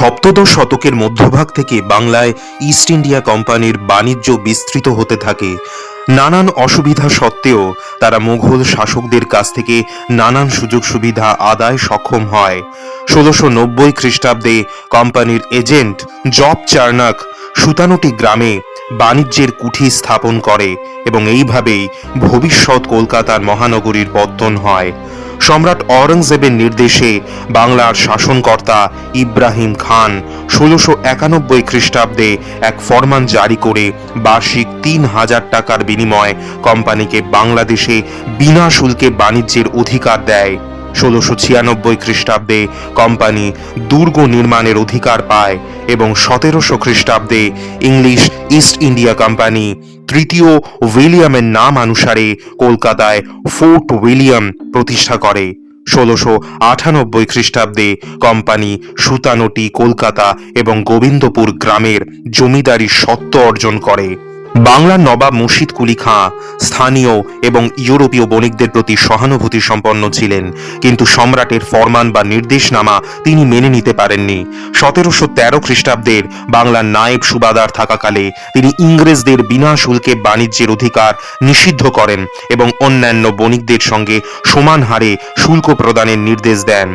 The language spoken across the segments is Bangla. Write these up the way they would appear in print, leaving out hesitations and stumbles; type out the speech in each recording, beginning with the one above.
সপ্তদশ শতকের মধ্যভাগ থেকে বাংলায় ইস্ট ইন্ডিয়া কোম্পানির বাণিজ্য বিস্তৃত হতে থাকে। নানান অসুবিধা সত্ত্বেও তারা মুঘল শাসকদের কাছ থেকে নানান সুযোগ সুবিধা আদায় সক্ষম হয়। 1690 খ্রিস্টাব্দে কোম্পানির এজেন্ট জব চার্নাক সুতানুটি গ্রামে বাণিজ্যের কুঠি স্থাপন করে এবং এইভাবেই ভবিষ্যৎ কলকাতার মহানগরীর পত্তন হয়। সম্রাট অরঙ্গজেবের নির্দেশে বাংলার শাসনকর্তা ইব্রাহিম খান 1691 খ্রিস্টাব্দে এক ফরমান জারি করে বার্ষিক 3000 টাকার বিনিময়ে কোম্পানিকে বাংলাদেশে বিনা শুল্কে বাণিজ্যের অধিকার দেয়। 1696 খ্রিস্টাব্দে কোম্পানি দুর্গ নির্মাণের অধিকার পায় এবং 1700 খ্রিস্টাব্দে ইংলিশ ইস্ট ইন্ডিয়া কোম্পানি তৃতীয় উইলিয়ামের নাম অনুসারে কলকাতায় ফোর্ট উইলিয়াম প্রতিষ্ঠা করে। 1698 খ্রিস্টাব্দে কোম্পানি সুতানুটি, কলকাতা এবং গোবিন্দপুর গ্রামের জমিদারি স্বত্ব অর্জন করে। বাংলার নবাব মুর্শিদ কুলি খাঁ স্থানীয় এবং ইউরোপীয় বণিকদের প্রতি সহানুভূতি সম্পন্ন ছিলেন, কিন্তু সম্রাটের ফরমান বা নির্দেশনামা তিনি মেনে নিতে পারেননি। 1713 খ্রিস্টাব্দের বাংলার নায়েব সুবাদার থাকাকালে তিনি ইংরেজদের বিনা শুল্কে বাণিজ্যের অধিকার নিষিদ্ধ করেন এবং অন্যান্য বণিকদের সঙ্গে সমান হারে শুল্ক প্রদানের নির্দেশ দেন।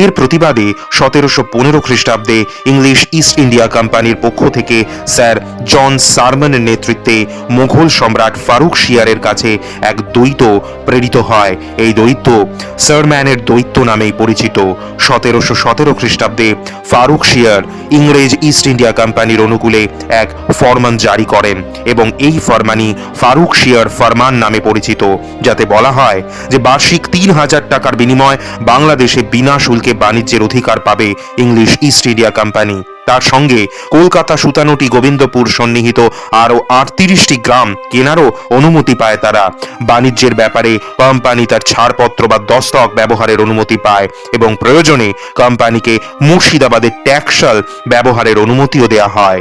এর প্রতিবাদে 1715 খ্রিস্টাব্দে ইংলিশ ইস্ট ইন্ডিয়া কোম্পানির পক্ষ থেকে স্যার জন সারমনের নেতৃত্বে মুঘল সম্রাট ফারুক শিয়ারের কাছে এক দৈত্য প্রেরিত হয়। এই দৈত্য সারম্যানের দৈত্য নামেই পরিচিত। 1717 খ্রিস্টাব্দে ফারুক শিয়ার ইংরেজ ইস্ট ইন্ডিয়া কোম্পানির অনুকূলে এক ফরমান জারি করেন এবং এই ফরমানই ফারুক শিয়ার ফরমান নামে পরিচিত, যাতে বলা হয় যে বার্ষিক 3000 টাকার বিনিময়ে বাংলাদেশে বিনা শুল্কে বাণিজ্যের অধিকার পাবে ইংলিশ ইস্ট ইন্ডিয়া কোম্পানি। তার সঙ্গে কলকাতা, সুতানুটি, গোবিন্দপুর সন্নিহিত আরও 38টি গ্রাম কেনারও অনুমতি পায় তারা। বাণিজ্যের ব্যাপারে কোম্পানি তার ছাড়পত্র বা দস্তক ব্যবহারের অনুমতি পায় এবং প্রয়োজনে কোম্পানিকে মুর্শিদাবাদের ট্যাক্সাল ব্যবহারের অনুমতিও দেওয়া হয়।